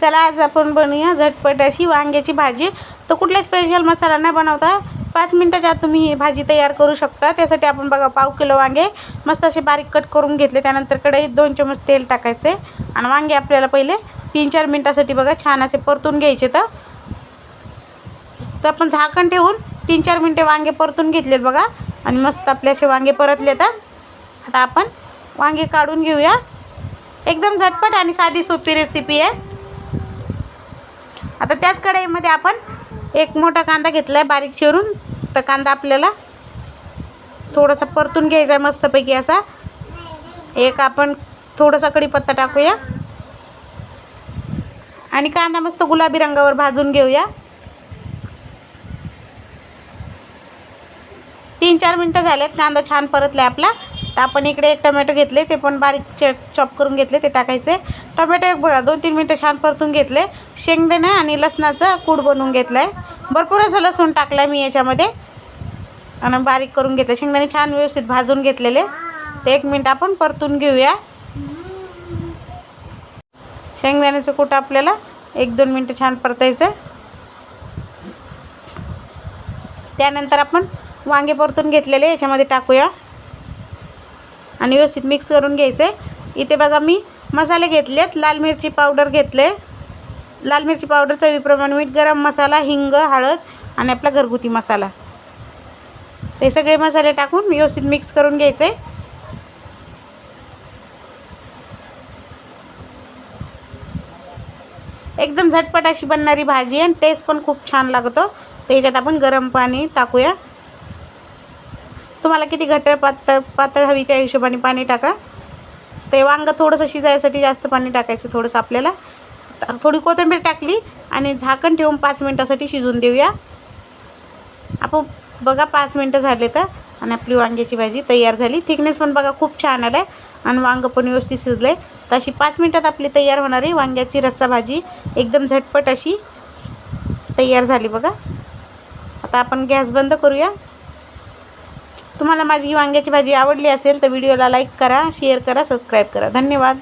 चला आज आपण बनवूया झटपट अशी वांग्याची भाजी. तर कुठला स्पेशल मसाला न बनवता 5 मिनिटाच्या आत तुम्ही ही भाजी तयार करू शकता. त्यासाठी आपण बघा पाव किलो वांगे मस्त असे बारीक कट करून घेतले. त्यानंतर कढईत 2 चमच तेल टाकायचे आणि वांगे आपल्याला पहिले 3-4 मिनिटासाठी बघा छान असे परतून घ्यायचे. तर आपण झाकण ठेवून 3-4 मिनिटे वांगे परतून घेतलेत बघा आणि मस्त आपले असे वांगे परतले. तर आता आपण वांगे काढून घेऊया. एकदम झटपट आणि साधी सोपी रेसिपी आहे. आता त्याच कढईमध्ये आपण एक मोठा कांदा घेतला आहे बारीक चिरून. तर कांदा आपल्याला थोडासा परतून घ्यायचा आहे मस्तपैकी असा. एक आपण थोडासा कढीपत्ता टाकूया आणि कांदा मस्त गुलाबी रंगावर भाजून घेऊया. 3-4 मिनिटं झालेत. कांदा छान परतला आपला. तर आपण इकडे एक टोमॅटो घेतले ते पण बारीक चॉप करून घेतले ते टाकायचे. टोमॅटो एक बघा 2-3 मिनिटं छान परतून घेतले. शेंगदाणे आणि लसणाचा कूट बनवून घेतला आहे. भरपूर असं लसूण टाकलं आहे मी याच्यामध्ये आणि बारीक करून घेतलं. शेंगदाणे छान व्यवस्थित भाजून घेतलेले. ते 1 मिनिट आपण परतून घेऊया. शेंगदाण्याचं कूट आपल्याला 1-2 मिनिटं छान परतायचं. त्यानंतर आपण वांगे परतून घेतलेले याच्यामध्ये टाकूया आणि व्यवस्थित मिक्स करून घ्यायचे. इथे बघा मी मसाले घेतलेत. लाल मिरची पावडर घेतले, लाल मिरची पावडर, चवीप्रमाणे मीठ, गरम मसाला, हिंग, हळद आणि आपला घरगुती मसाला. ते सगळे मसाले टाकून व्यवस्थित मिक्स करून घ्यायचे. एकदम झटपट अशी बनणारी भाजी आणि टेस्ट पण खूप छान लागतो. तर याच्यात आपण गरम पाणी टाकूया. तुम्हाला किती घट्ट पातळ हवी त्या हिशोबाने पाणी टाका. ते वांगं थोडंसं शिजायसाठी जास्त पाणी टाकायचं थोडंसं आपल्याला. थोडी कोथिंबीर टाकली आणि झाकण ठेवून 5 मिनिटासाठी शिजून देऊया. आपण बघा 5 मिनिटं झाले तर आणि आपली वांग्याची भाजी तयार झाली. थिकनेस पण बघा खूप छान आला आहे आणि वांगं पण व्यवस्थित शिजलं आहे. तर अशी 5 मिनिटात आपली तयार होणारी वांग्याची रस्सा भाजी एकदम झटपट अशी तयार झाली बघा. आता आपण गॅस बंद करूया. तुम्हाला माझी वांग्याची भाजी आवडली असेल तर व्हिडिओला लाईक करा, शेअर करा, सबस्क्राईब करा. धन्यवाद.